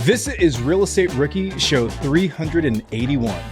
This is Real Estate Rookie Show 381.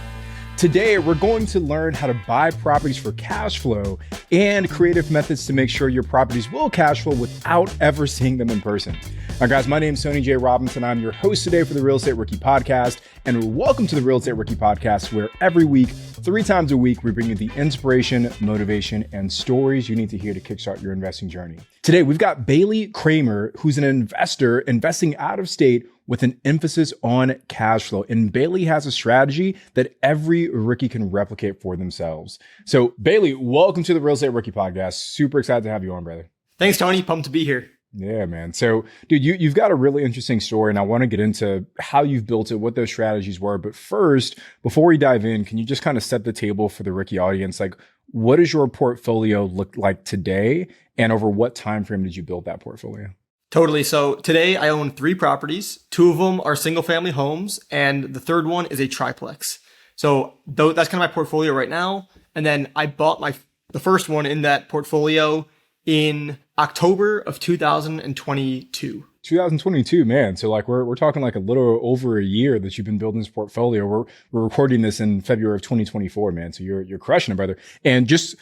Today, we're going to learn how to buy properties for cash flow and creative methods to make sure your properties will cash flow without ever seeing them in person. Now, guys, my name is Tony J. Robinson. I'm your host today for the Real Estate Rookie Podcast, and welcome to the Real Estate Rookie Podcast, where every week, 3 times a week, we bring you the inspiration, motivation, and stories you need to hear to kickstart your investing journey. Today, we've got Bailey Kramer, who's an investor investing out of state with an emphasis on cash flow. And Bailey has a strategy that every rookie can replicate for themselves. So Bailey, welcome to the Real Estate Rookie Podcast. Super excited to have you on, brother. Thanks, Tony. Pumped to be here. Yeah, man. So dude, you've got a really interesting story, and I want to get into how you've built it, what those strategies were. But first, before we dive in, can you just kind of set the table for the rookie audience? Like, what does your portfolio look like today? And over what time frame did you build that portfolio? Totally. So today I own 3 properties. 2 of them are single family homes, and the third one is a triplex. So that's kind of my portfolio right now. And then I bought the first one in that portfolio in October of 2022. 2022, man. So like we're talking like a little over a year that you've been building this portfolio. We're recording this in February of 2024, man. So you're crushing it, brother. And just,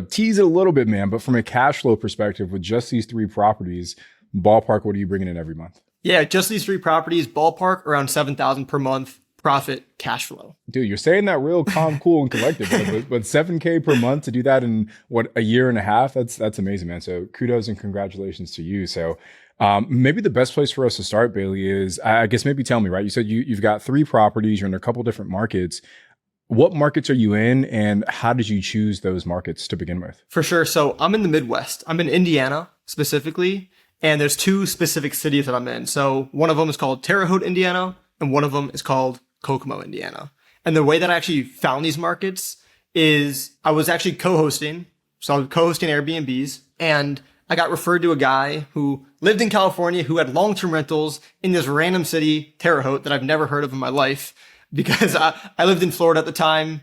tease it a little bit, man. But from a cash flow perspective, with just these 3 properties, ballpark, what are you bringing in every month? Yeah, just these 3 properties, ballpark around $7,000 per month profit cash flow. Dude, you're saying that real calm, cool, and collected, but $7K per month to do that in a year and a half? That's amazing, man. So kudos and congratulations to you. So maybe the best place for us to start, Bailey, is I guess maybe tell me, right? You said you've got 3 properties, you're in a couple different markets. What markets are you in, and how did you choose those markets to begin with? For sure. So I'm in the Midwest. I'm in Indiana specifically. And there's 2 specific cities that I'm in. So one of them is called Terre Haute, Indiana, and one of them is called Kokomo, Indiana. And the way that I actually found these markets is I was actually co-hosting. So I was co-hosting Airbnbs, and I got referred to a guy who lived in California who had long-term rentals in this random city, Terre Haute, that I've never heard of in my life because I lived in Florida at the time,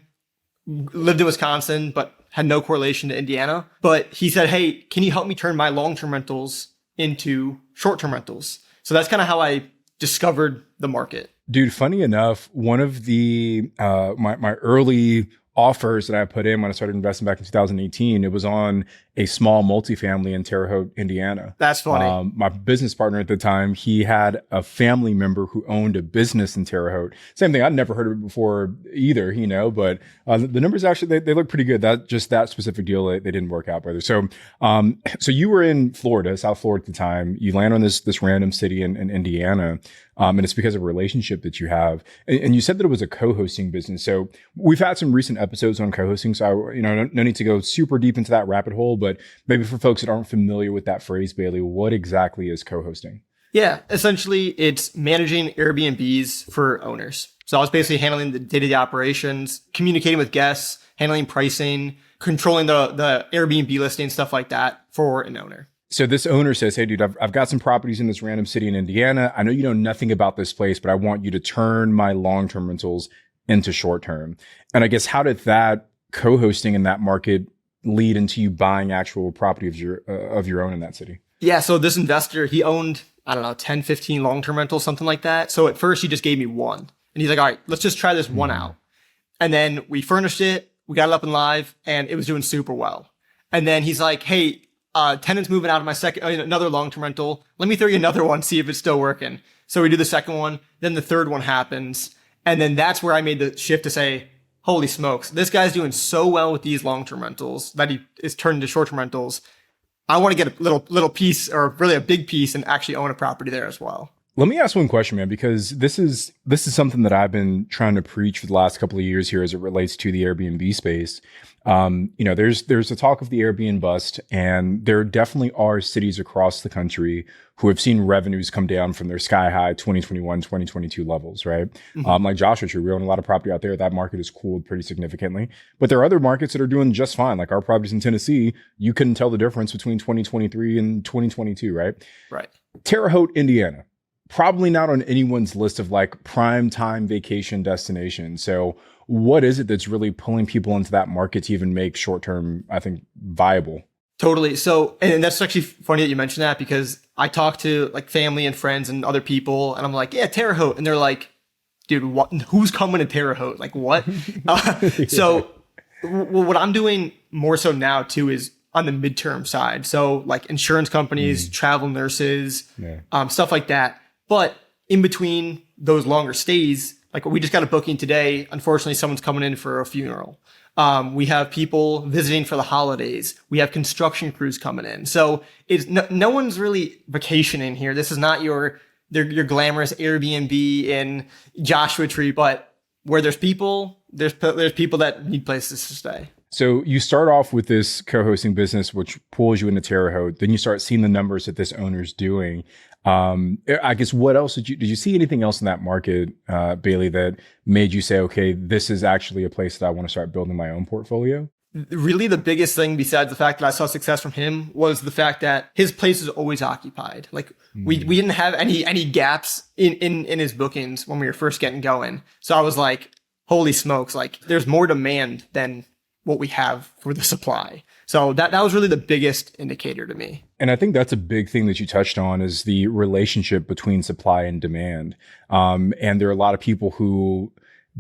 lived in Wisconsin, but had no correlation to Indiana. But he said, hey, can you help me turn my long-term rentals into short-term rentals? So that's kind of how I discovered the market. Dude, funny enough, one of the my early offers that I put in when I started investing back in 2018, it was on a small multifamily in Terre Haute, Indiana. That's funny. My business partner at the time, he had a family member who owned a business in Terre Haute. Same thing. I'd never heard of it before either, but the numbers actually, they look pretty good. That specific deal, they didn't work out, brother. So you were in Florida, South Florida at the time. You land on this random city in Indiana. And it's because of a relationship that you have. And you said that it was a co-hosting business. So we've had some recent episodes on co-hosting. So no need to go super deep into that rabbit hole, but maybe for folks that aren't familiar with that phrase, Bailey, what exactly is co-hosting? Yeah, essentially it's managing Airbnbs for owners. So I was basically handling the day-to-day operations, communicating with guests, handling pricing, controlling the Airbnb listing, stuff like that for an owner. So this owner says, hey, dude, I've got some properties in this random city in Indiana. I know you know nothing about this place, but I want you to turn my long-term rentals into short-term. And I guess how did that co-hosting in that market lead into you buying actual property of your own in that city? Yeah. So this investor, he owned, 10, 15 long-term rentals, something like that. So at first he just gave me one, and he's like, all right, let's just try this one out. And then we furnished it, we got it up and live, and it was doing super well. And then he's like, hey, tenants moving out of my another long-term rental. Let me throw you another one, see if it's still working. So we do the second one, then the third one happens. And then that's where I made the shift to say, holy smokes, this guy's doing so well with these long-term rentals that he is turned into short-term rentals. I want to get a little piece, or really a big piece, and actually own a property there as well. Let me ask one question, man, because this is something that I've been trying to preach for the last couple of years here as it relates to the Airbnb space. There's a talk of the Airbnb bust, and there definitely are cities across the country who have seen revenues come down from their sky high 2021, 2022 levels, right? Mm-hmm. Like Joshua Tree, we own a lot of property out there. That market has cooled pretty significantly, but there are other markets that are doing just fine. Like our properties in Tennessee, you couldn't tell the difference between 2023 and 2022, right? Right. Terre Haute, Indiana. Probably not on anyone's list of like prime time vacation destinations. So what is it that's really pulling people into that market to even make short-term, I think, viable? Totally. So, and that's actually funny that you mentioned that because I talk to like family and friends and other people and I'm like, yeah, Terre Haute. And they're like, dude, what, who's coming to Terre Haute? Like what? So what I'm doing more so now too is on the midterm side. So like insurance companies, travel nurses, stuff like that. But in between those longer stays, like we just got a booking today. Unfortunately, someone's coming in for a funeral. We have people visiting for the holidays. We have construction crews coming in. So it's no one's really vacationing here. This is not your glamorous Airbnb in Joshua Tree, but where there's people, there's people that need places to stay. So you start off with this co-hosting business, which pulls you into Terre Haute. Then you start seeing the numbers that this owner's doing. I guess what else did you see anything else in that market, Bailey, that made you say, okay, this is actually a place that I want to start building my own portfolio? Really, the biggest thing besides the fact that I saw success from him was the fact that his place is always occupied. Like we didn't have any gaps in his bookings when we were first getting going. So I was like, holy smokes, like there's more demand than what we have for the supply. So that was really the biggest indicator to me. And I think that's a big thing that you touched on is the relationship between supply and demand. And there are a lot of people who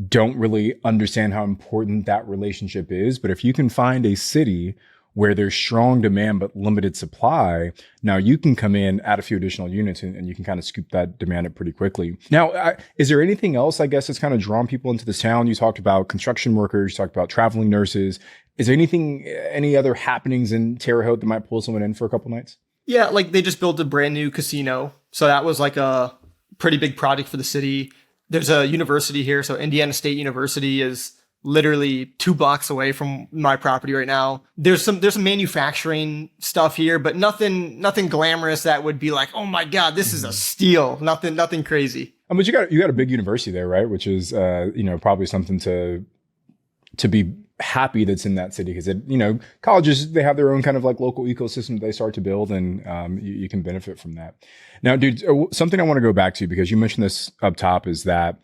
don't really understand how important that relationship is. But if you can find a city where there's strong demand but limited supply, now you can come in, add a few additional units, and you can kind of scoop that demand up pretty quickly. Now, is there anything else, I guess, that's kind of drawn people into this town? You talked about construction workers, you talked about traveling nurses. Is there any other happenings in Terre Haute that might pull someone in for a couple nights? Yeah, like they just built a brand new casino. So that was like a pretty big project for the city. There's a university here. So Indiana State University is literally 2 blocks away from my property right now. There's some manufacturing stuff here, but nothing glamorous that would be like, oh my God, this is a steal. Nothing crazy. But you got a big university there, right? Which is, probably something to be happy that's in that city because colleges, they have their own kind of like local ecosystem that they start to build and you can benefit from that. Now, dude, something I want to go back to because you mentioned this up top is that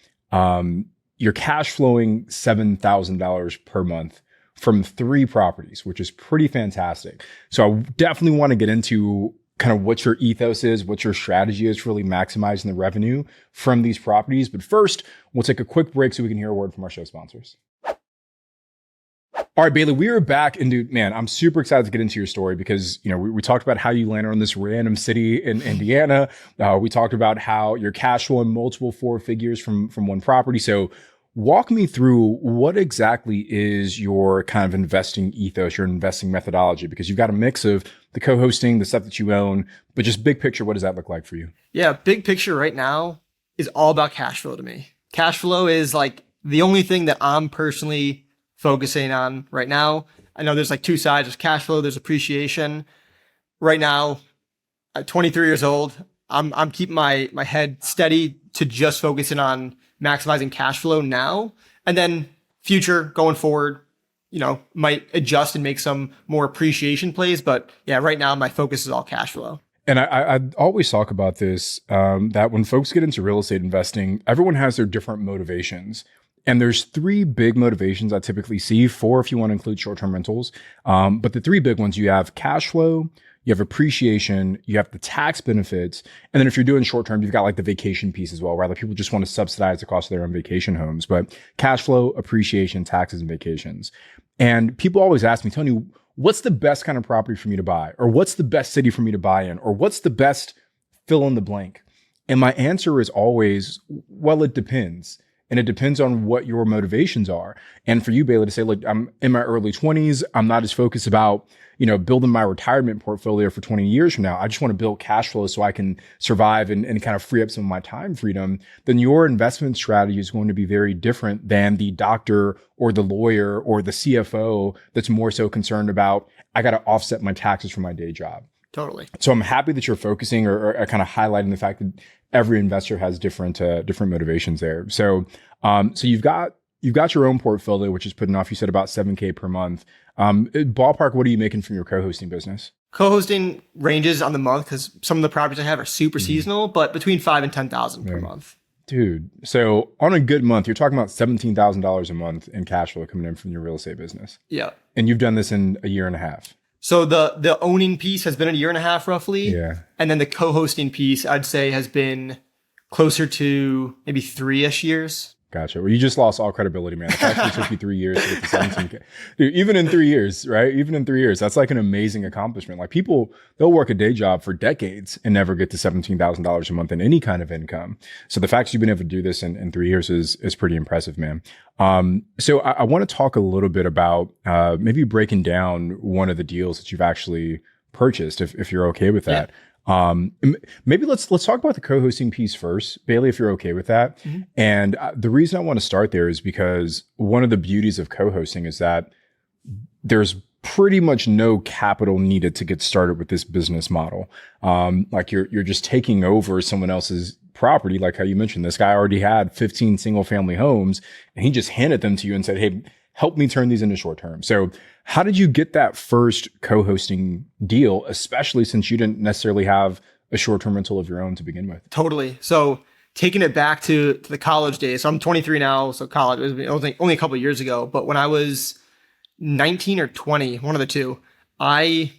you're cash flowing $7,000 per month from 3 properties, which is pretty fantastic. So I definitely want to get into kind of what your ethos is, what your strategy is for really maximizing the revenue from these properties. But first, we'll take a quick break so we can hear a word from our show sponsors. All right, Bailey, we are back. And dude, man, I'm super excited to get into your story because, we talked about how you landed on this random city in Indiana. We talked about how you're cash flowing multiple 4 figures from one property. So walk me through what exactly is your kind of investing ethos, your investing methodology, because you've got a mix of the co-hosting, the stuff that you own, but just big picture, what does that look like for you? Yeah, big picture right now is all about cash flow to me. Cash flow is like the only thing that I'm personally focusing on right now. I know there's like 2 sides. There's cash flow, there's appreciation. Right now, at 23 years old, I'm keeping my head steady to just focusing on maximizing cash flow now. And then future going forward, might adjust and make some more appreciation plays. But yeah, right now my focus is all cash flow. And I always talk about this, that when folks get into real estate investing, everyone has their different motivations. And there's 3 big motivations I typically see, 4 if you want to include short-term rentals. But the 3 big ones, you have cash flow, you have appreciation, you have the tax benefits. And then if you're doing short-term, you've got like the vacation piece as well, right? Like people just want to subsidize the cost of their own vacation homes. But cash flow, appreciation, taxes, and vacations. And people always ask me, Tony, what's the best kind of property for me to buy? Or what's the best city for me to buy in? Or what's the best fill in the blank? And my answer is always, well, it depends. And it depends on what your motivations are. And for you, Bailey, to say, look, I'm in my early 20s. I'm not as focused about, building my retirement portfolio for 20 years from now. I just want to build cash flow so I can survive and kind of free up some of my time freedom. Then your investment strategy is going to be very different than the doctor or the lawyer or the CFO that's more so concerned about, I got to offset my taxes from my day job. Totally. So I'm happy that you're focusing or kind of highlighting the fact that every investor has different motivations there. So you've got your own portfolio, which is putting off, you said about $7,000 per month. Ballpark, what are you making from your co-hosting business? Co-hosting ranges on the month because some of the properties I have are super seasonal, but between $5,000 and $10,000 per month. Dude, so on a good month, you're talking about $17,000 a month in cash flow coming in from your real estate business. Yeah. And you've done this in a year and a half. So the owning piece has been a year and a half roughly. Yeah. And then the co-hosting piece, I'd say, has been closer to maybe 3-ish years. Gotcha. Well, you just lost all credibility, man. It actually took you 3 years to get to 17K. Dude, even in 3 years, right? Even in 3 years, that's like an amazing accomplishment. Like people, they'll work a day job for decades and never get to $17,000 a month in any kind of income. So the fact that you've been able to do this in 3 years is pretty impressive, man. So I want to talk a little bit about maybe breaking down one of the deals that you've actually purchased, if you're okay with that. Yeah. Maybe let's talk about the co-hosting piece first, Bailey, if you're okay with that. Mm-hmm. And the reason I want to start there is because one of the beauties of co-hosting is that there's pretty much no capital needed to get started with this business model. Like you're just taking over someone else's property. Like how you mentioned, this guy already had 15 single family homes and he just handed them to you and said, hey, help me turn these into short term. So how did you get that first co-hosting deal, especially since you didn't necessarily have a short-term rental of your own to begin with? Totally. So taking it back to the college days. So I'm 23 now. So college was only a couple of years ago. But when I was 19 or 20, one of the two, I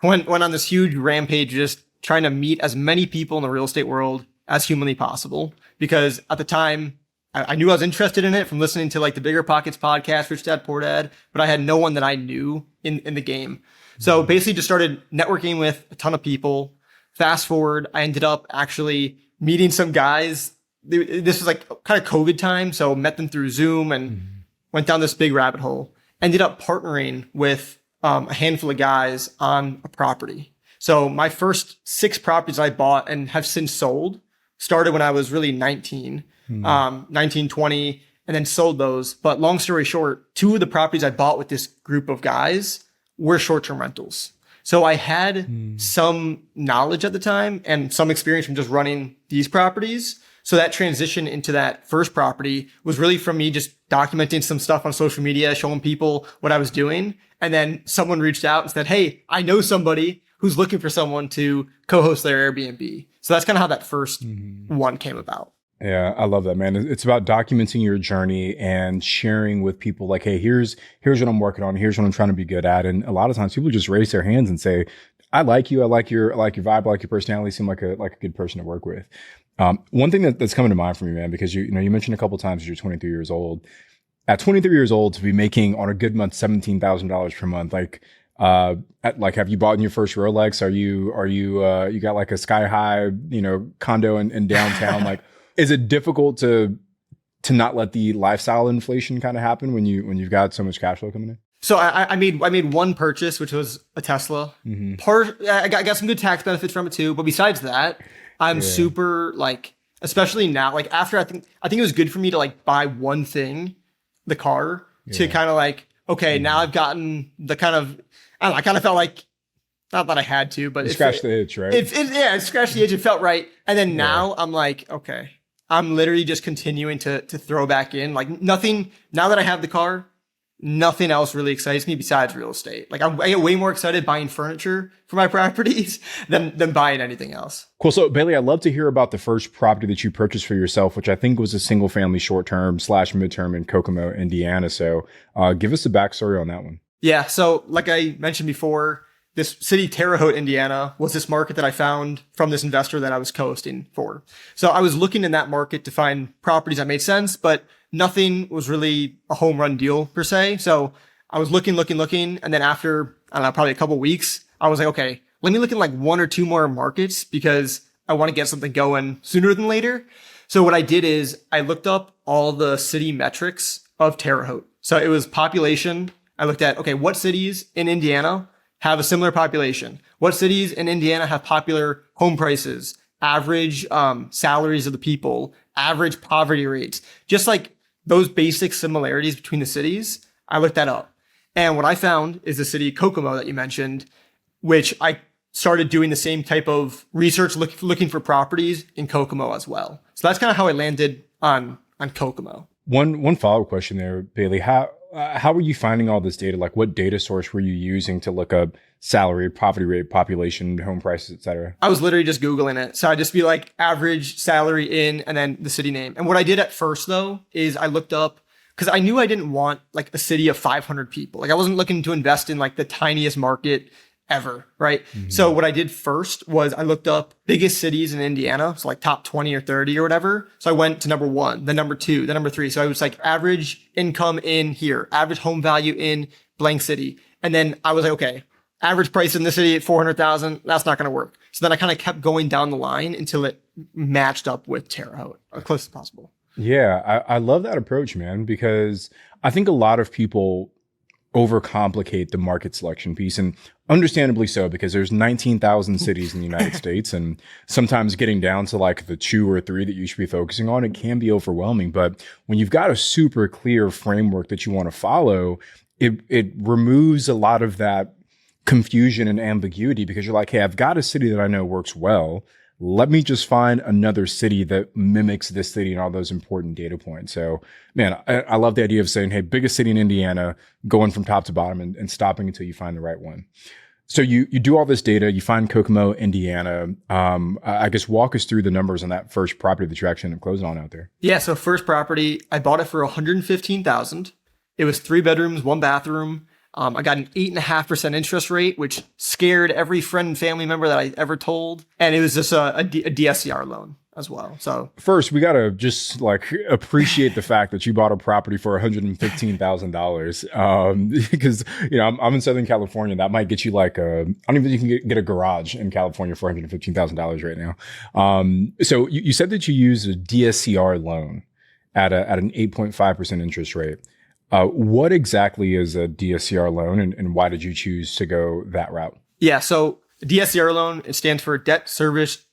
went on this huge rampage, just trying to meet as many people in the real estate world as humanly possible. Because at the time, I knew I was interested in it from listening to like the Bigger Pockets podcast, Rich Dad Poor Dad, but I had no one that I knew in the game. So basically just started networking with a ton of people. Fast forward, I ended up actually meeting some guys. This was like kind of COVID time. So met them through Zoom and went down this big rabbit hole. Ended up partnering with a handful of guys on a property. So my first 6 properties I bought and have since sold started when I was really 19. 19, 20, and then sold those. But long story short, 2 of the properties I bought with this group of guys were short-term rentals. So I had some knowledge at the time and some experience from just running these properties. So that transition into that first property was really from me just documenting some stuff on social media, showing people what I was doing. And then someone reached out and said, hey, I know somebody who's looking for someone to co-host their Airbnb. So that's kind of how that first one came about. Yeah, I love that, man. It's about documenting your journey and sharing with people like, hey, here's what I'm working on. Here's what I'm trying to be good at. And a lot of times people just raise their hands and say, I like you. I like your vibe. I like your personality. You seem like a good person to work with. One thing that's coming to mind for me, man, because you mentioned a couple of times you're 23 years old. At 23 years old, to be making on a good month $17,000 per month, have you bought your first Rolex? Are you got like a sky high, condo in downtown? Like, is it difficult to not let the lifestyle inflation kind of happen when you've got so much cash flow coming in? So I made one purchase, which was a Tesla. I got some good tax benefits from it too. But besides that, I'm super especially now, after I think it was good for me to buy one thing, the car, to kind of okay, now I've gotten the kind of, I don't know, I kind of felt like, not that I had to, but it scratched the itch, right? It scratched the itch. It felt right. And then now I'm like, okay, I'm literally just continuing to throw back in. Nothing, now that I have the car, nothing else really excites me besides real estate. I get way more excited buying furniture for my properties than buying anything else. Cool. So Bailey, I'd love to hear about the first property that you purchased for yourself, which I think was a single family short-term / midterm in Kokomo, Indiana. So give us a backstory on that one. Yeah. So like I mentioned before, this city, Terre Haute, Indiana, was this market that I found from this investor that I was co-hosting for. So I was looking in that market to find properties that made sense, but nothing was really a home run deal per se. So I was looking. And then after, I don't know, probably a couple of weeks, I was like, okay, let me look at 1 or 2 more markets because I want to get something going sooner than later. So what I did is I looked up all the city metrics of Terre Haute. So it was population. I looked at, okay, what cities in Indiana have a similar population? What cities in Indiana have popular home prices, average salaries of the people, average poverty rates, just those basic similarities between the cities? I looked that up. And what I found is the city Kokomo that you mentioned, which I started doing the same type of research, looking for properties in Kokomo as well. So that's kind of how I landed on Kokomo. One follow-up question there, Bailey. How were you finding all this data? What data source were you using to look up salary, poverty rate, population, home prices, et cetera? I was literally just Googling it. So I'd just be average salary in, and then the city name. And what I did at first though, is I looked up because I knew I didn't want like a city of 500 people. Like I wasn't looking to invest in like the tiniest market ever, right? So what I did first was I looked up biggest cities in Indiana, so like top 20 or 30 or whatever. So I went to number 1, then number 2, then number 3. So I was like average income in here, average home value in blank city. And then I was like, okay, average price in the city at 400,000, that's not going to work. So then I kind of kept going down the line until it matched up with Terre Haute as close as possible. Yeah, I love that approach, man, because I think a lot of people overcomplicate the market selection piece, and understandably so, because there's 19,000 cities in the United States, and sometimes getting down to like the 2 or 3 that you should be focusing on, it can be overwhelming. But when you've got a super clear framework that you want to follow, it removes a lot of that confusion and ambiguity, because you're like, hey, I've got a city that I know works well. Let me just find another city that mimics this city and all those important data points. So, man, I love the idea of saying, hey, biggest city in Indiana, going from top to bottom and stopping until you find the right one. So you do all this data, you find Kokomo, Indiana. I guess walk us through the numbers on that first property that you actually ended up closing on out there. Yeah, so first property, I bought it for $115,000. It was 3 bedrooms, 1 bathroom. I got an 8.5% interest rate, which scared every friend and family member that I ever told. And it was just a DSCR loan as well. So first, we got to just like appreciate the fact that you bought a property for $115,000. Because, you know, I'm in Southern California. That might get you like I don't even think you can get a garage in California for $115,000 right now. So you said that you used a DSCR loan at an 8.5% interest rate. What exactly is a DSCR loan, and why did you choose to go that route? Yeah, so DSCR loan, it stands for debt service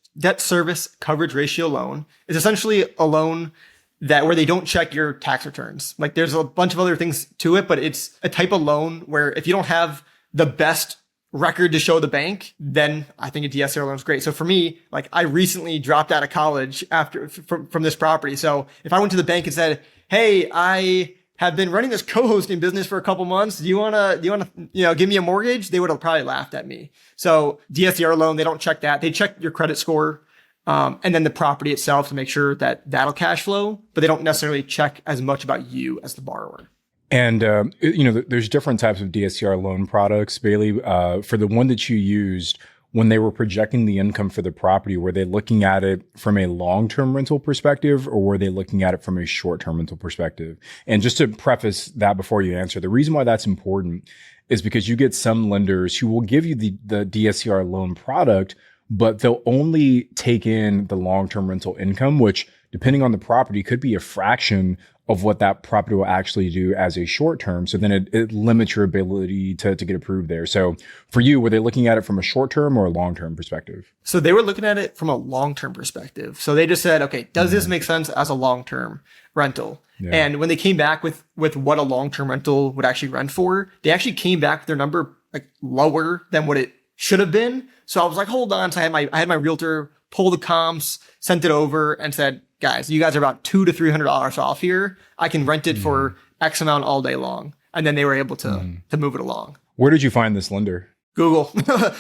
coverage ratio loan. It's essentially a loan that where they don't check your tax returns. Like there's a bunch of other things to it, but it's a type of loan where if you don't have the best record to show the bank, then I think a DSCR loan is great. So for me, like I recently dropped out of college from this property. So if I went to the bank and said, hey, I have been running this co-hosting business for a couple months. Do you want to, give me a mortgage? They would have probably laughed at me. So DSCR loan, they don't check that. They check your credit score, and then the property itself to make sure that that'll cash flow, but they don't necessarily check as much about you as the borrower. And, there's different types of DSCR loan products, Bailey. For the one that you used, when they were projecting the income for the property, were they looking at it from a long-term rental perspective, or were they looking at it from a short-term rental perspective? And just to preface that before you answer, the reason why that's important is because you get some lenders who will give you the DSCR loan product, but they'll only take in the long-term rental income, which depending on the property could be a fraction of what that property will actually do as a short term. So then it limits your ability to get approved there. So for you, were they looking at it from a short term or a long term perspective? So they were looking at it from a long term perspective. So they just said, okay, does this make sense as a long term rental? Yeah. And when they came back with what a long term rental would actually rent for, they actually came back with their number like lower than what it should have been. So I was like, hold on. So I had my realtor pull the comps, sent it over and said, guys, you guys are about $200 to $300 off here. I can rent it for X amount all day long. And then they were able to move it along. Where did you find this lender? Google.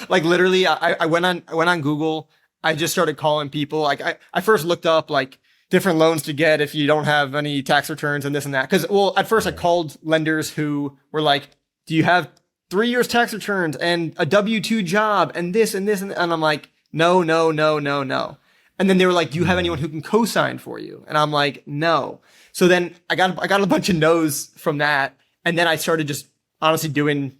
Like literally, I went on Google. I just started calling people. Like I first looked up like different loans to get if you don't have any tax returns and this and that. Cause at first I called lenders who were like, do you have 3 years tax returns and a W-2 job and this and this? And I'm like, no. And then they were like, do you have anyone who can co-sign for you? And I'm like, no. So then I got a bunch of no's from that. And then I started just honestly doing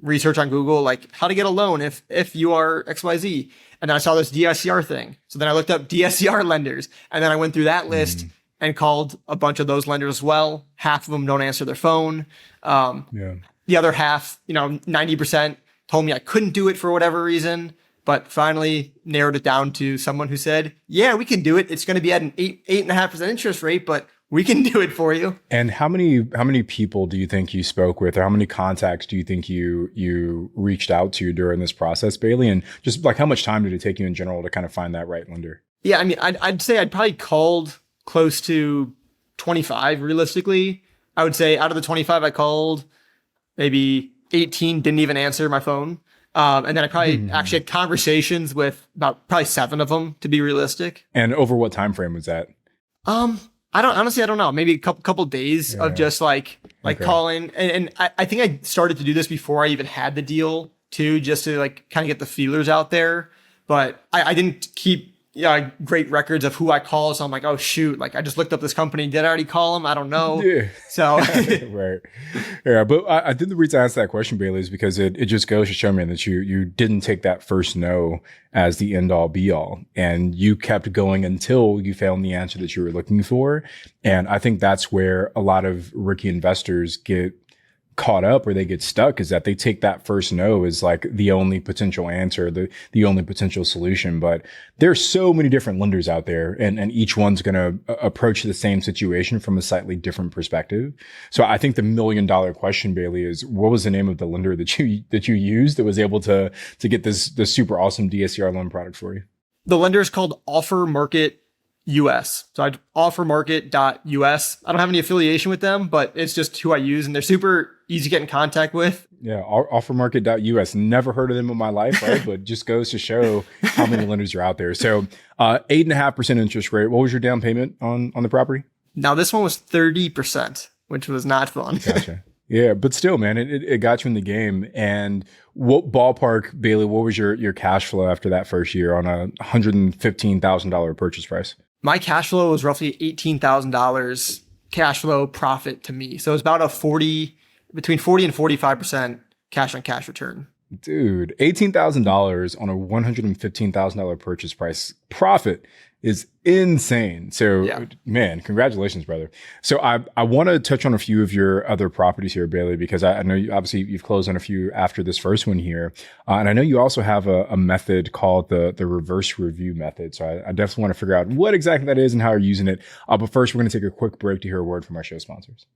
research on Google, like how to get a loan if you are XYZ. And then I saw this DSCR thing. So then I looked up DSCR lenders, and then I went through that list and called a bunch of those lenders as well. Half of them don't answer their phone. The other half, 90% told me I couldn't do it for whatever reason. But finally narrowed it down to someone who said, yeah, we can do it. It's going to be at an 8.5% interest rate, but we can do it for you. And how many people do you think you spoke with, or how many contacts do you think you reached out to during this process, Bailey? And just like how much time did it take you in general to kind of find that right lender? Yeah, I mean, I'd say I'd probably called close to 25 realistically. I would say out of the 25 I called, maybe 18 didn't even answer my phone. And then I probably actually had conversations with about probably 7 of them, to be realistic. And over what time frame was that? I I don't know. Maybe a couple days of just like calling. And I think I started to do this before I even had the deal too, just to like kind of get the feelers out there. But I didn't keep great records of who I call. So I'm like, oh shoot, like I just looked up this company. Did I already call them? I don't know. Yeah. So right. Yeah. But I think the reason I asked that question, Bailey, is because it just goes to show me that you didn't take that first no as the end all be all. And you kept going until you found the answer that you were looking for. And I think that's where a lot of rookie investors get caught up or they get stuck, is that they take that first no as like the only potential answer, the only potential solution. But there's so many different lenders out there, and each one's going to approach the same situation from a slightly different perspective. So I think the $1 million question, Bailey, is what was the name of the lender that you used that was able to get this super awesome DSCR loan product for you? The lender is called Offer Market US. So I'd offermarket.us. I don't have any affiliation with them, but it's just who I use, and they're super easy to get in contact with. Yeah, offermarket.us. Never heard of them in my life, right? But just goes to show how many lenders are out there. So 8.5% interest rate. What was your down payment on the property? Now this one was 30%, which was not fun. Gotcha. Yeah, but still, man, it got you in the game. And what ballpark, Bailey, what was your cash flow after that first year on a $115,000 purchase price? My cash flow was roughly $18,000 cash flow profit to me. So it was about between 40 and 45% cash on cash return. Dude, $18,000 on a $115,000 purchase price profit is insane. So, Man, congratulations, brother. So I want to touch on a few of your other properties here, Bailey, because I know you've closed on a few after this first one here. And I know you also have a method called the reverse review method. So I definitely want to figure out what exactly that is and how you're using it. But first, we're going to take a quick break to hear a word from our show sponsors.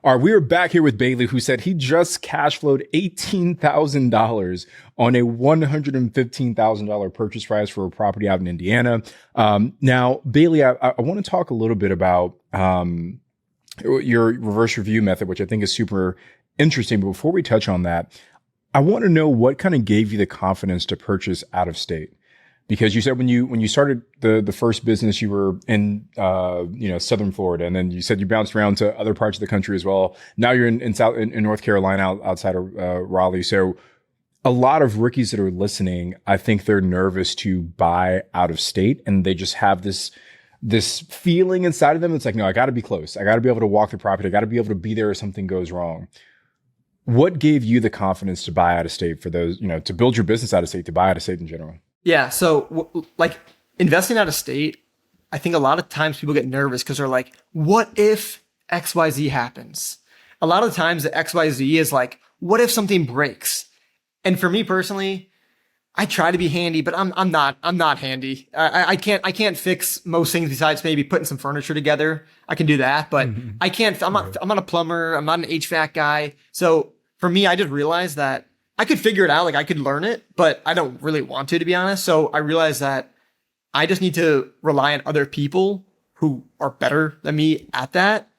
All right, we are back here with Bailey, who said he just cash flowed $18,000 on a $115,000 purchase price for a property out in Indiana. Now, Bailey, I want to talk a little bit about your reverse review method, which I think is super interesting. But before we touch on that, I want to know what kind of gave you the confidence to purchase out of state. Because you said when you started the first business, you were in Southern Florida, and then you said you bounced around to other parts of the country as well. Now you're in North Carolina, outside of Raleigh. So a lot of rookies that are listening, I think they're nervous to buy out of state, and they just have this feeling inside of them. It's like, no, I got to be close. I got to be able to walk the property. I got to be able to be there if something goes wrong. What gave you the confidence to buy out of state for those, to build your business out of state, to buy out of state in general? Yeah. So like investing out of state, I think a lot of times people get nervous because they're like, what if XYZ happens? A lot of the times the XYZ is like, what if something breaks? And for me personally, I try to be handy, but I'm not handy. I can't fix most things besides maybe putting some furniture together. I can do that, but I can't, I'm not a plumber. I'm not an HVAC guy. So for me, I just realized that I could figure it out. Like I could learn it, but I don't really want to be honest. So I realized that I just need to rely on other people who are better than me at that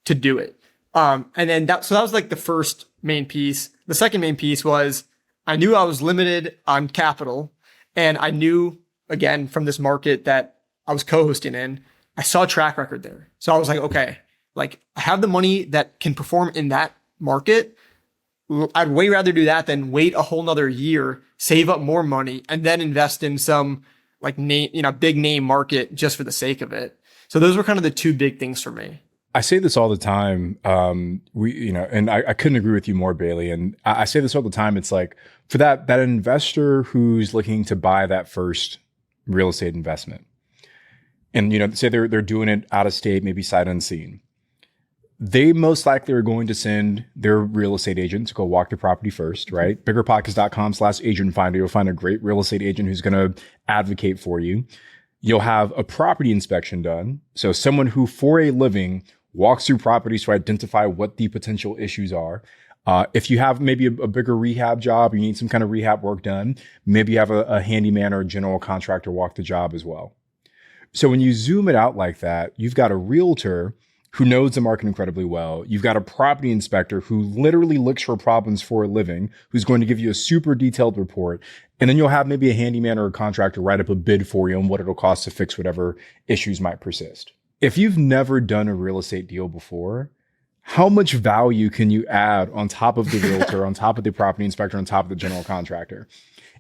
to do it. And then that was like the first main piece. The second main piece was I knew I was limited on capital, and I knew again from this market that I was co-hosting in, I saw a track record there. So I was like, okay, like I have the money that can perform in that market. I'd way rather do that than wait a whole nother year, save up more money, and then invest in some like big name market just for the sake of it. So those were kind of the two big things for me. I say this all the time. And I couldn't agree with you more, Bailey. And I say this all the time. It's like for that investor who's looking to buy that first real estate investment, and say they're doing it out of state, maybe sight unseen. They most likely are going to send their real estate agent to go walk the property first, right? Biggerpockets.com/agent finder. You'll find a great real estate agent who's going to advocate for you. You'll have a property inspection done. So someone who for a living walks through properties to identify what the potential issues are. If you have maybe a bigger rehab job, you need some kind of rehab work done, maybe you have a handyman or a general contractor walk the job as well. So when you zoom it out like that, you've got a realtor who knows the market incredibly well. You've got a property inspector who literally looks for problems for a living, who's going to give you a super detailed report. And then you'll have maybe a handyman or a contractor write up a bid for you on what it'll cost to fix whatever issues might persist. If you've never done a real estate deal before, how much value can you add on top of the realtor, on top of the property inspector, on top of the general contractor?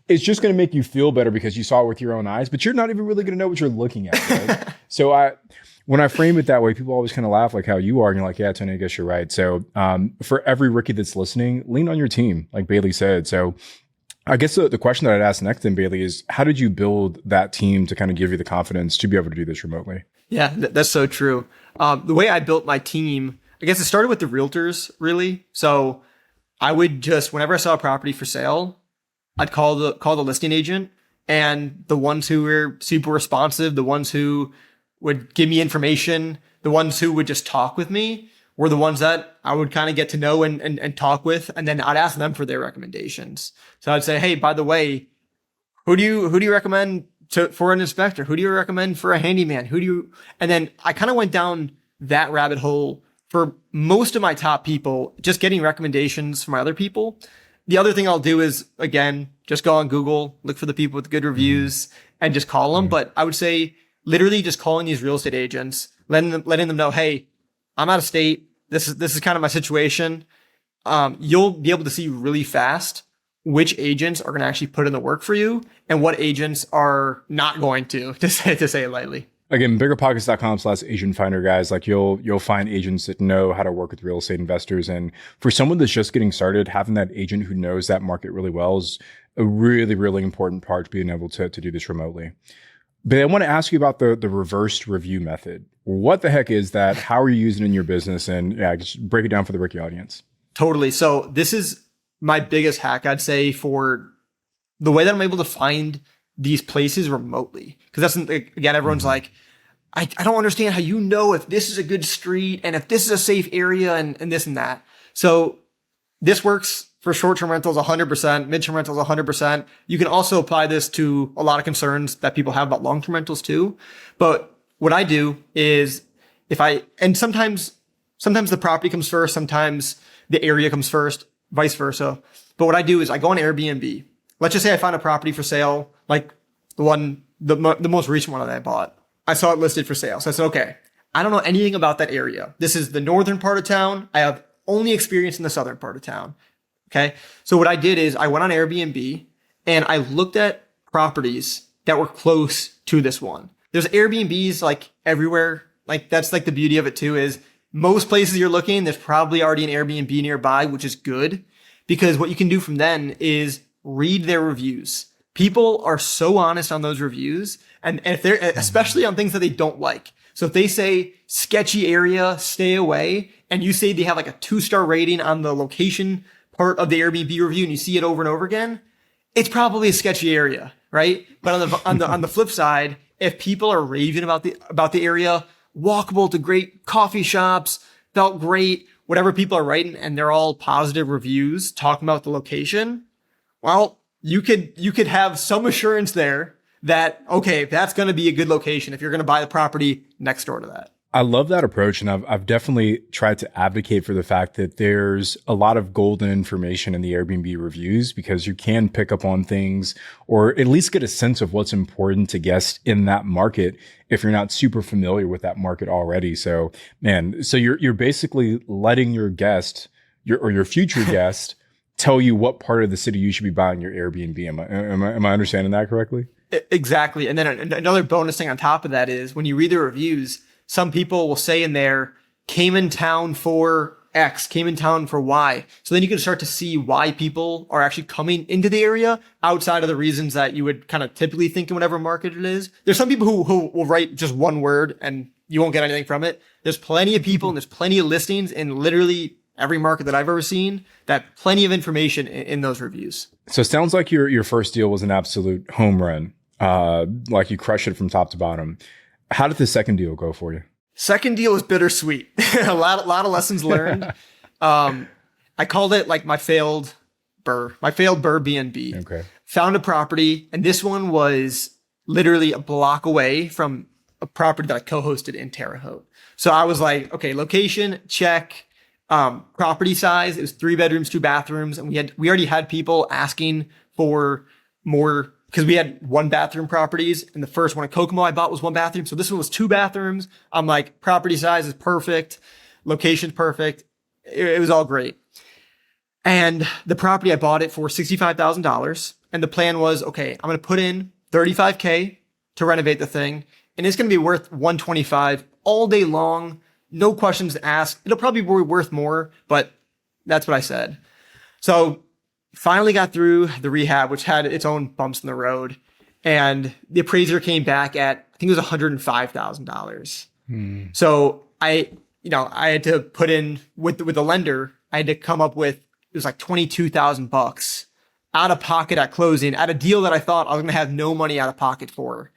It's just going to make you feel better because you saw it with your own eyes, but you're not even really going to know what you're looking at. Right? So when I frame it that way, people always kind of laugh like how you are. And you're like, yeah, Tony, I guess you're right. So for every rookie that's listening, lean on your team, like Bailey said. So I guess the question that I'd ask next then, Bailey, is how did you build that team to kind of give you the confidence to be able to do this remotely? Yeah, that's so true. The way I built my team, I guess it started with the realtors, really. So I would just, whenever I saw a property for sale, I'd call the listing agent, and the ones who were super responsive, the ones who would give me information, the ones who would just talk with me were the ones that I would kind of get to know and talk with. And then I'd ask them for their recommendations. So I'd say, hey, by the way, who do you recommend for an inspector? Who do you recommend for a handyman? And then I kind of went down that rabbit hole for most of my top people, just getting recommendations from other people. The other thing I'll do is, again, just go on Google, look for the people with good reviews and just call them. But I would say literally just calling these real estate agents, letting them know, hey, I'm out of state. This is kind of my situation. You'll be able to see really fast which agents are going to actually put in the work for you and what agents are not going to say it lightly. Again, biggerpockets.com/agent finder, guys. Like you'll find agents that know how to work with real estate investors. And for someone that's just getting started, having that agent who knows that market really well is a really, really important part to being able to do this remotely. But I want to ask you about the reversed review method. What the heck is that? How are you using it in your business? And yeah, just break it down for the rookie audience. Totally. So this is my biggest hack, I'd say, for the way that I'm able to find these places remotely. Because that's, again, everyone's like, I don't understand how you know if this is a good street and if this is a safe area and this and that. So this works for short-term rentals 100%, mid-term rentals 100%. You can also apply this to a lot of concerns that people have about long-term rentals too. But what I do is sometimes the property comes first, sometimes the area comes first, vice versa. But what I do is I go on Airbnb. Let's just say I find a property for sale, like the most recent one that I bought. I saw it listed for sale. So I said, okay, I don't know anything about that area. This is the northern part of town. I have only experience in the southern part of town. Okay. So what I did is I went on Airbnb and I looked at properties that were close to this one. There's Airbnbs like everywhere. Like that's like the beauty of it too, is most places you're looking, there's probably already an Airbnb nearby, which is good because what you can do from then is read their reviews. People are so honest on those reviews and if they're, especially on things that they don't like. So if they say sketchy area, stay away, and you say they have like a 2-star rating on the location part of the Airbnb review and you see it over and over again, it's probably a sketchy area, right? But on the flip side, if people are raving about the area, walkable to great coffee shops, felt great, whatever people are writing, and they're all positive reviews talking about the location, well, you could have some assurance there that, okay, that's going to be a good location if you're going to buy the property next door to that. I love that approach. And I've definitely tried to advocate for the fact that there's a lot of golden information in the Airbnb reviews because you can pick up on things or at least get a sense of what's important to guests in that market if you're not super familiar with that market already. So, man, so you're basically letting your guest, your future guest, tell you what part of the city you should be buying your Airbnb. Am I understanding that correctly? Exactly. And then another bonus thing on top of that is when you read the reviews, some people will say in there, came in town for X, came in town for Y. So then you can start to see why people are actually coming into the area outside of the reasons that you would kind of typically think in whatever market it is. There's some people who will write just one word and you won't get anything from it. There's plenty of people and there's plenty of listings in literally every market that I've ever seen that plenty of information in those reviews. So it sounds like your first deal was an absolute home run. Like you crushed it from top to bottom. How did the second deal go for you? Second deal was bittersweet. a lot of lessons learned. I called it like my failed burr B&B. Okay. Found a property, and this one was literally a block away from a property that I co-hosted in Terre Haute. So I was like, okay, location, check. Property size, it was 3 bedrooms, 2 bathrooms. And we already had people asking for more because we had 1 bathroom properties, and the first one in Kokomo I bought was 1 bathroom. So this one was 2 bathrooms. I'm like, property size is perfect, location's perfect. It was all great. And the property, I bought it for $65,000. And the plan was, okay, I'm going to put in $35K to renovate the thing. And it's going to be worth $125 all day long. No questions asked. It'll probably be worth more, but that's what I said. So finally got through the rehab, which had its own bumps in the road. And the appraiser came back at, I think it was $105,000. So I had to put in with the lender, I had to come up with, it was like $22,000 out of pocket at closing at a deal that I thought I was going to have no money out of pocket for.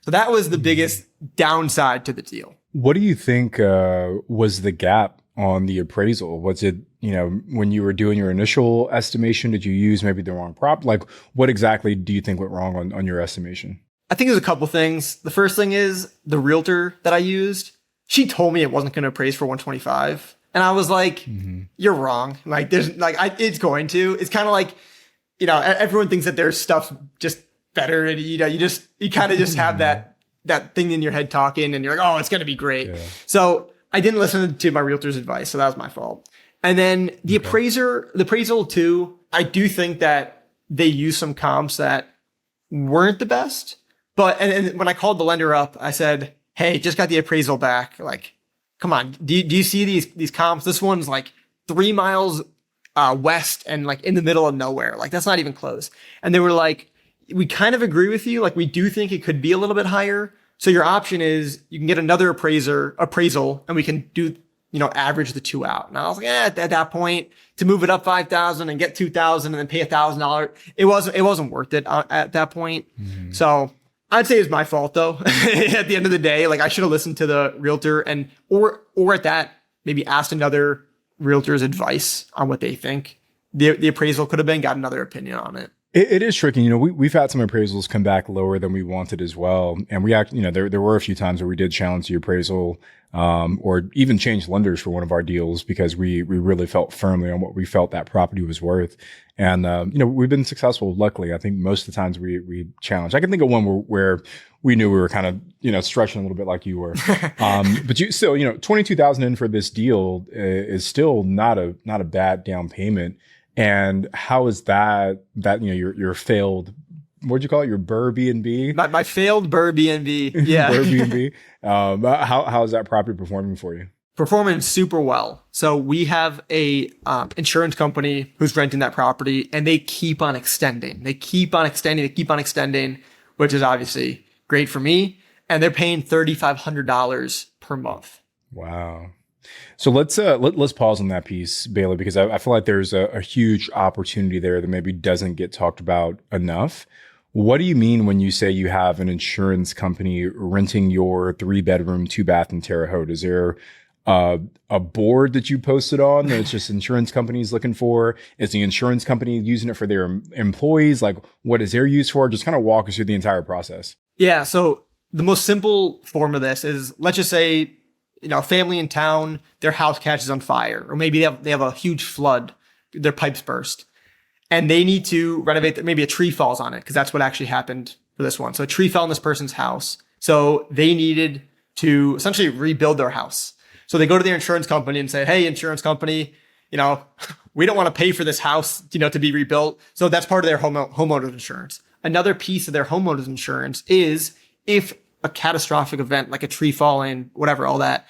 So that was the biggest downside to the deal. What do you think was the gap on the appraisal? Was it, when you were doing your initial estimation, did you use maybe the wrong prop? Like, what exactly do you think went wrong on your estimation? I think there's a couple things. The first thing is the realtor that I used, she told me it wasn't going to appraise for 125. And I was like, you're wrong. Like, it's going to. It's kind of like, everyone thinks that there's stuff just better. And, you kind of just have that thing in your head talking and you're like, oh, it's going to be great. Yeah. So I didn't listen to my realtor's advice. So that was my fault. And then the appraisal too, I do think that they used some comps that weren't the best. But, and when I called the lender up, I said, hey, just got the appraisal back. Like, come on. Do you see these comps? This one's like 3 miles west and like in the middle of nowhere. Like, that's not even close. And they were like, we kind of agree with you. Like, we do think it could be a little bit higher. So your option is you can get another appraisal and we can do, average the 2 out. And I was like, at that point, to move it up 5,000 and get 2,000 and then pay $1,000, it wasn't worth it at that point. So I'd say it's my fault though. At the end of the day, like, I should have listened to the realtor and, or at that, maybe asked another realtor's advice on what they think the appraisal could have been, got another opinion on it. It is tricky. We've had some appraisals come back lower than we wanted as well. And we actually, there were a few times where we did challenge the appraisal, or even change lenders for one of our deals because we really felt firmly on what we felt that property was worth. And, we've been successful. Luckily, I think most of the times we challenged. I can think of one where we knew we were kind of, stretching a little bit like you were. But you still, 22,000 in for this deal is still not a bad down payment. And how is that your failed, what'd you call it? Your Airbnb? My failed Airbnb. Yeah. Airbnb. How is that property performing for you? Performing super well. So we have a insurance company who's renting that property and they keep on extending. They keep on extending, which is obviously great for me. And they're paying $3,500 per month. Wow. So let's pause on that piece, Bailey, because I feel like there's a huge opportunity there that maybe doesn't get talked about enough. What do you mean when you say you have an insurance company renting your 3-bedroom, 2-bath in Terre Haute? Is there a board that you posted on that it's just insurance companies looking for? Is the insurance company using it for their employees? Like, what is their use for? Just kind of walk us through the entire process. Yeah. So the most simple form of this is, let's just say, a family in town, their house catches on fire, or maybe they have a huge flood, their pipes burst, and they need to renovate. Maybe a tree falls on it, because that's what actually happened for this one. So a tree fell in this person's house. So they needed to essentially rebuild their house. So they go to their insurance company and say, hey, insurance company, we don't want to pay for this house, to be rebuilt. So that's part of their homeowner's insurance. Another piece of their homeowner's insurance is if a catastrophic event like a tree falling, whatever, all that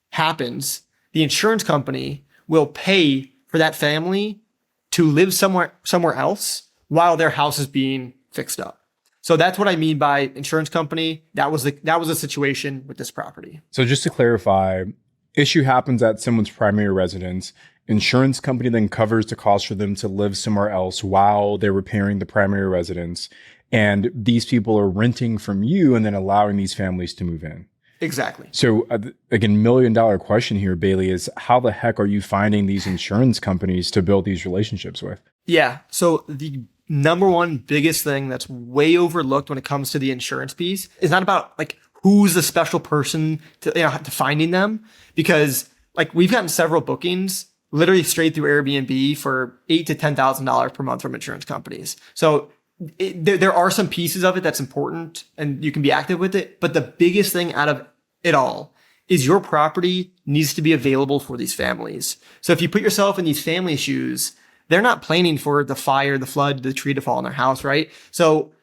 happens, the insurance company will pay for that family to live somewhere else while their house is being fixed up. So that's what I mean by insurance company. That was a situation with this property. So just to clarify, issue happens at someone's primary residence. Insurance company then covers the cost for them to live somewhere else while they're repairing the primary residence. And these people are renting from you and then allowing these families to move in. Exactly. So again, $1 million question here, Bailey, is how the heck are you finding these insurance companies to build these relationships with? Yeah. So the number one biggest thing that's way overlooked when it comes to the insurance piece is not about like who's the special person to finding them, because like we've gotten several bookings literally straight through Airbnb for $8,000 to $10,000 per month from insurance companies. So there are some pieces of it that's important and you can be active with it. But the biggest thing out of it all is your property needs to be available for these families. So if you put yourself in these family shoes, they're not planning for the fire, the flood, the tree to fall on their house, right? So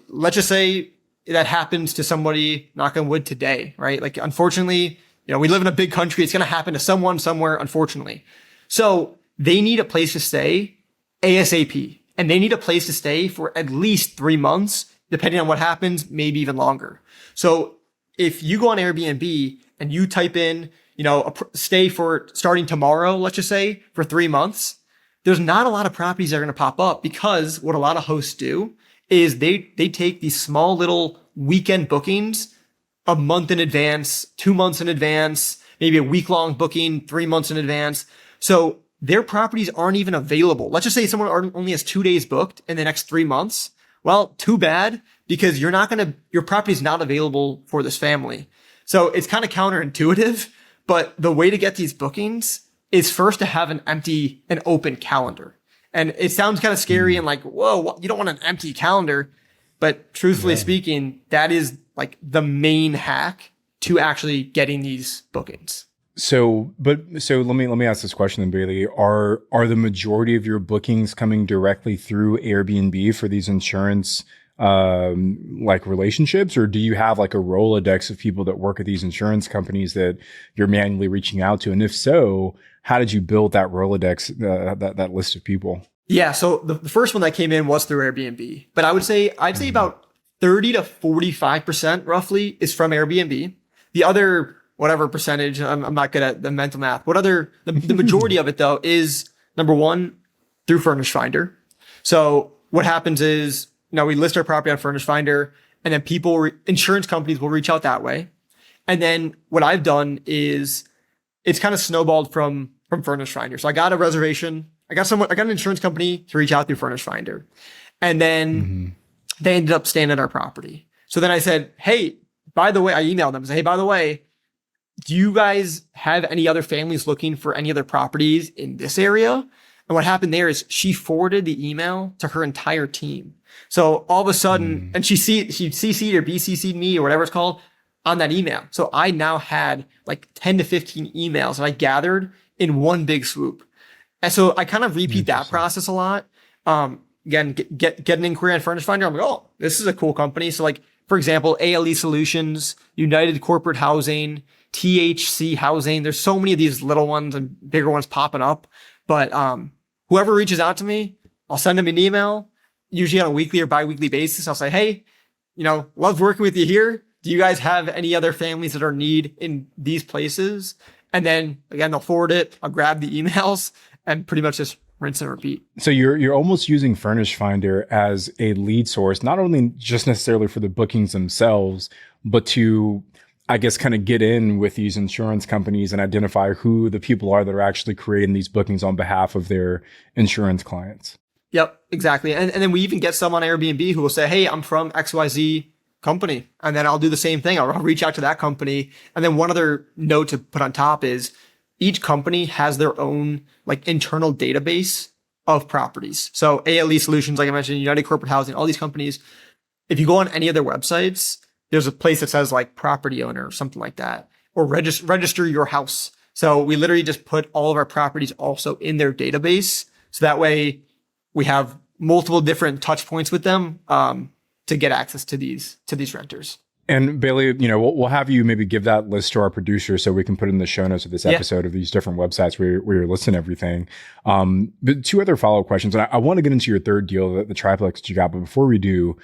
let's just say that happens to somebody, knock on wood, today, right? Like, unfortunately, we live in a big country. It's going to happen to someone somewhere, unfortunately. So they need a place to stay ASAP, and they need a place to stay for at least 3 months, depending on what happens, maybe even longer. So if you go on Airbnb and you type in, stay for starting tomorrow, let's just say, for 3 months, there's not a lot of properties that are going to pop up, because what a lot of hosts do is they take these small little weekend bookings a month in advance, 2 months in advance, maybe a week-long booking 3 months in advance. So their properties aren't even available. Let's just say someone only has 2 days booked in the next 3 months. Well, too bad, because your property is not available for this family. So it's kind of counterintuitive, but the way to get these bookings is first to have an open calendar. And it sounds kind of scary and like, whoa, you don't want an empty calendar. But truthfully speaking, that is like the main hack to actually getting these bookings. So let me ask this question then, Bailey. Are the majority of your bookings coming directly through Airbnb for these insurance like relationships, or do you have like a Rolodex of people that work at these insurance companies that you're manually reaching out to? And if so, how did you build that Rolodex, that list of people? Yeah, so the first one that came in was through Airbnb, but I'd say about 30 to 45% roughly is from Airbnb. The other whatever percentage, I'm not good at the mental math. The majority of it though is, number one, through Furnish Finder. So what happens is, we list our property on Furnish Finder, and then insurance companies will reach out that way. And then what I've done is it's kind of snowballed from Furnish Finder. So I got a reservation. I got an insurance company to reach out through Furnish Finder. And then they ended up staying at our property. So then I said, hey, by the way, I emailed them and said, hey, by the way, do you guys have any other families looking for any other properties in this area? And what happened there is she forwarded the email to her entire team. So all of a sudden, and she CC'd or BCC'd me or whatever it's called on that email. So I now had like 10 to 15 emails that I gathered in one big swoop. And so I kind of repeat that process a lot. Again, get an inquiry on Furnish Finder. I'm like, oh, this is a cool company. So like, for example, ALE Solutions, United Corporate Housing, THC Housing. There's so many of these little ones and bigger ones popping up. But whoever reaches out to me, I'll send them an email, usually on a weekly or bi-weekly basis. I'll say, hey, love working with you here. Do you guys have any other families that are in need in these places? And then again, they'll forward it. I'll grab the emails and pretty much just rinse and repeat. So you're almost using Furnish Finder as a lead source, not only just necessarily for the bookings themselves, but to, I guess, kind of get in with these insurance companies and identify who the people are that are actually creating these bookings on behalf of their insurance clients. Yep, exactly. And then we even get some on Airbnb who will say, hey, I'm from XYZ company. And then I'll do the same thing. I'll reach out to that company. And then one other note to put on top is each company has their own like internal database of properties. So ALE Solutions, like I mentioned, United Corporate Housing, all these companies, if you go on any of their websites, there's a place that says like property owner or something like that, or register your house. So we literally just put all of our properties also in their database. So that way we have multiple different touch points with them to get access to these renters. And Bailey, we'll have you maybe give that list to our producer so we can put in the show notes of this episode of these different websites where you're listing everything. But two other follow-up questions. And I want to get into your third deal, the Triplex that you got. But before we do,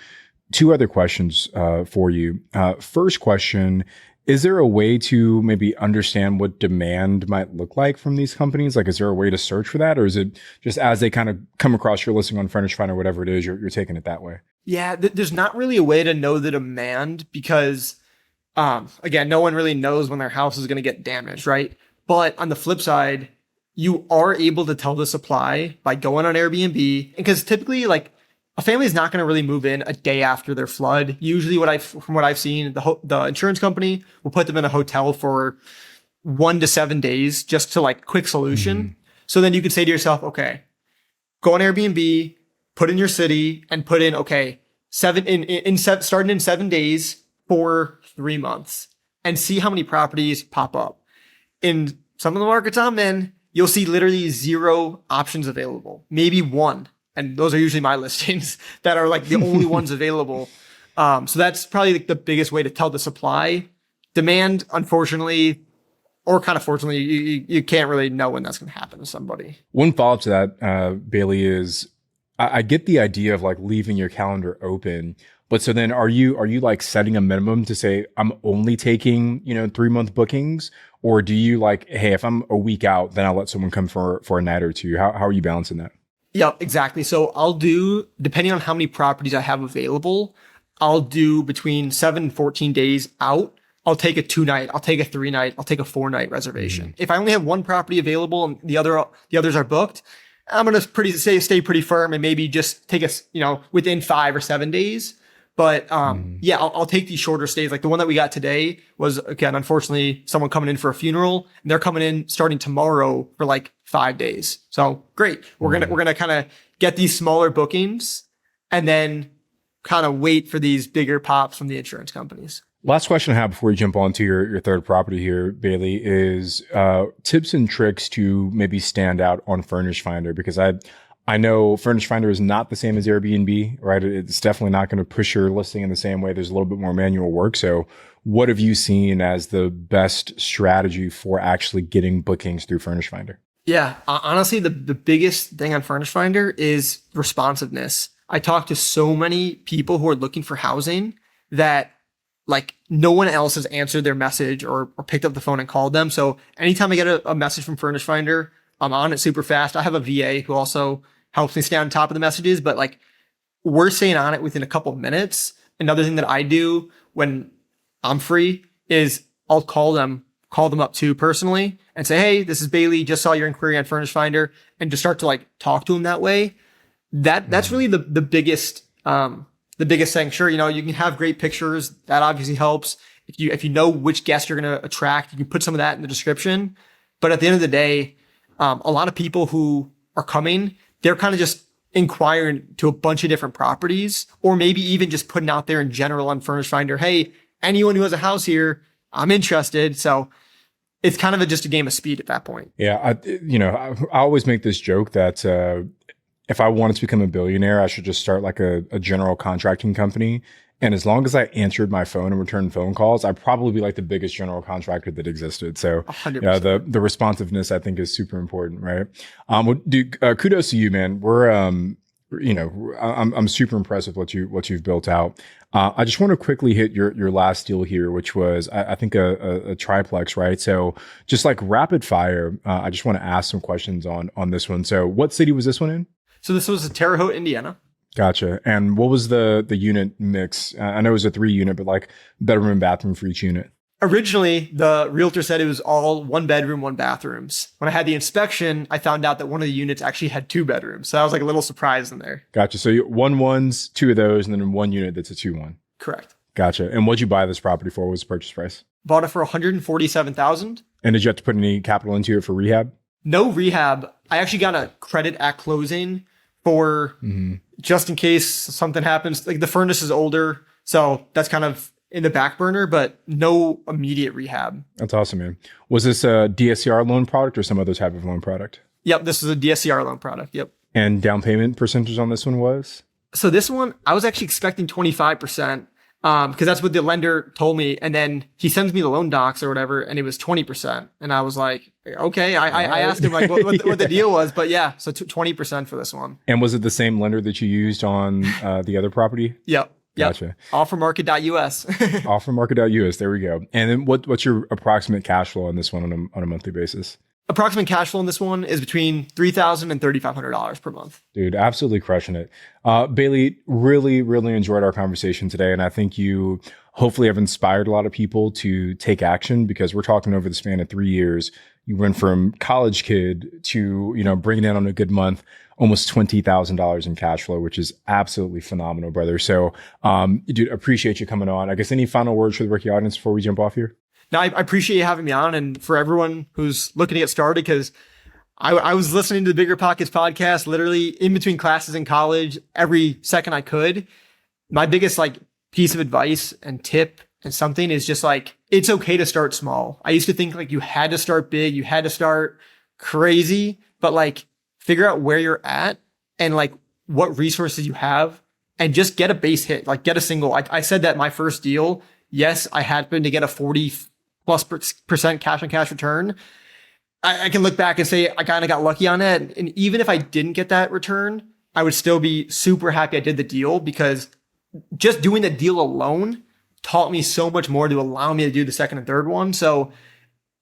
two other questions for you. First question, is there a way to maybe understand what demand might look like from these companies? Like, is there a way to search for that? Or is it just as they kind of come across your listing on Furnish Finder or whatever it is, you're taking it that way? Yeah, there's not really a way to know the demand because, again, no one really knows when their house is going to get damaged, right? But on the flip side, you are able to tell the supply by going on Airbnb. Because typically, like, a family is not going to really move in a day after their flood. Usually from what I've seen, the insurance company will put them in a hotel for 1 to 7 days just to like quick solution. So then you could say to yourself, okay, go on Airbnb, put in your city and put in, okay, starting in 7 days for 3 months and see how many properties pop up. In some of the markets I'm in, you'll see literally 0 options available, maybe 1. And those are usually my listings that are like the only ones available. So that's probably like the biggest way to tell the supply. Demand, unfortunately, or kind of fortunately, you can't really know when that's going to happen to somebody. One follow-up to that, Bailey, is I get the idea of like leaving your calendar open, but so then are you like setting a minimum to say I'm only taking 3-month bookings, or do you like, hey, if I'm a week out, then I'll let someone come for a night or two? How are you balancing that? Yeah, exactly. So I'll do, depending on how many properties I have available, I'll do between 7 and 14 days out. I'll take a 2-night, I'll take a 3-night, I'll take a 4-night reservation. Mm-hmm. If I only have one property available and the others are booked, I'm going to stay pretty firm and maybe just take within 5 or 7 days. But yeah, I'll take these shorter stays. Like the one that we got today was, again, unfortunately, someone coming in for a funeral, and they're coming in starting tomorrow for like 5 days. So great. We're gonna kind of get these smaller bookings and then kind of wait for these bigger pops from the insurance companies. Last question I have before you jump onto your third property here, Bailey, is tips and tricks to maybe stand out on Furnish Finder, because I know Furnish Finder is not the same as Airbnb, right? It's definitely not going to push your listing in the same way. There's a little bit more manual work. So what have you seen as the best strategy for actually getting bookings through Furnish Finder? Yeah, honestly, the biggest thing on Furnish Finder is responsiveness. I talk to so many people who are looking for housing that like no one else has answered their message or picked up the phone and called them. So anytime I get a message from Furnish Finder, I'm on it super fast. I have a VA who also helps me stay on top of the messages, but like we're staying on it within a couple of minutes. Another thing that I do when I'm free is I'll call them up too personally and say, hey, this is Bailey, just saw your inquiry on Furnish Finder, and just start to like talk to them that way. That's really the biggest thing. Sure, you can have great pictures. That obviously helps. If you know which guest you're going to attract, you can put some of that in the description. But at the end of the day, a lot of people who are coming, they're kind of just inquiring to a bunch of different properties, or maybe even just putting out there in general on Furnish Finder, hey, anyone who has a house here, I'm interested. So it's kind of just a game of speed at that point. Yeah. I always make this joke that, if I wanted to become a billionaire, I should just start like a general contracting company. And as long as I answered my phone and returned phone calls, I'd probably be like the biggest general contractor that existed. So 100%. The responsiveness I think is super important, right? Kudos to you, man. I'm super impressed with what you've built out. I just want to quickly hit your last deal here, which was I think a triplex, right? So just like rapid fire, I just want to ask some questions on this one. So what city was this one in? So this was Terre Haute, Indiana. Gotcha. And what was the unit mix? I know it was a 3-unit, but like bedroom and bathroom for each unit. Originally, the realtor said it was all 1 bedroom, 1 bathrooms. When I had the inspection, I found out that one of the units actually had 2 bedrooms. So I was like a little surprised in there. Gotcha. So 1 ones, 2 of those, and then 1 unit that's a 2-1. Correct. Gotcha. And what'd you buy this property for? What was the purchase price? Bought it for $147,000. And did you have to put any capital into it for rehab? No rehab. I actually got a credit at closing for just in case something happens. Like the furnace is older, so that's kind of in the back burner, but no immediate rehab. That's awesome, man. Was this a DSCR loan product or some other type of loan product? Yep, this is a DSCR loan product. Yep. And down payment percentage on this one was? So this one, I was actually expecting 25%. Because that's what the lender told me. And then he sends me the loan docs or whatever, and it was 20%. And I was like, okay. I asked him like what the deal was, but yeah, so 20% for this one. And was it the same lender that you used on the other property? Yep. Gotcha. Offermarket.us. Offermarket.us. There we go. And then what's your approximate cash flow on this one on a monthly basis? Approximate cash flow on this one is between $3,000 and $3,500 per month. Dude, absolutely crushing it. Bailey, really, really enjoyed our conversation today. And I think you hopefully have inspired a lot of people to take action, because we're talking over the span of 3 years. You went from college kid to, bringing in on a good month, almost $20,000 in cash flow, which is absolutely phenomenal, brother. So, dude, appreciate you coming on. I guess any final words for the rookie audience before we jump off here? No, I appreciate you having me on, and for everyone who's looking to get started, because I was listening to the Bigger Pockets podcast literally in between classes in college every second I could. My biggest like piece of advice and tip and something is just like, it's okay to start small. I used to think like you had to start big, you had to start crazy, but like figure out where you're at and like what resources you have and just get a base hit, like get a single. I said that my first deal, yes, I happened to get a 40+% cash on cash return. I can look back and say I kind of got lucky on that. And even if I didn't get that return, I would still be super happy I did the deal because just doing the deal alone taught me so much more to allow me to do the second and third one. So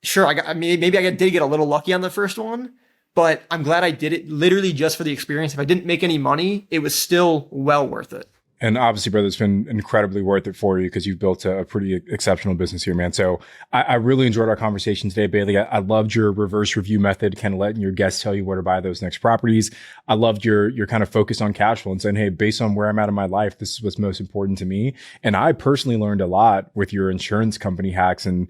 sure, maybe I did get a little lucky on the first one, but I'm glad I did it literally just for the experience. If I didn't make any money, it was still well worth it. And obviously, brother, it's been incredibly worth it for you because you've built a pretty exceptional business here, man. So I really enjoyed our conversation today, Bailey. I loved your reverse review method, kind of letting your guests tell you where to buy those next properties. I loved your kind of focus on cash flow and saying, hey, based on where I'm at in my life, this is what's most important to me. And I personally learned a lot with your insurance company hacks and,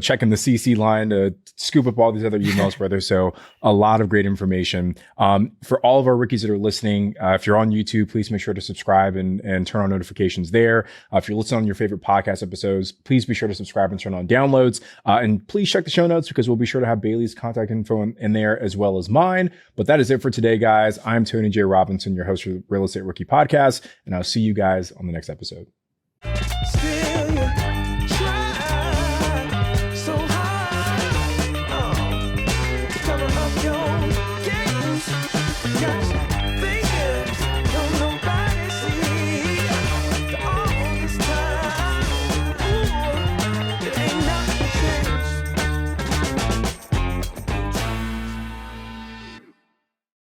checking the CC line to scoop up all these other emails, brother. So a lot of great information. For all of our rookies that are listening, if you're on YouTube, please make sure to subscribe and turn on notifications there. If you're listening on your favorite podcast episodes, please be sure to subscribe and turn on downloads. And please check the show notes because we'll be sure to have Bailey's contact info in there as well as mine. But that is it for today, guys. I'm Tony J. Robinson, your host for the Real Estate Rookie Podcast, and I'll see you guys on the next episode. Still you try so hard to cover up your games.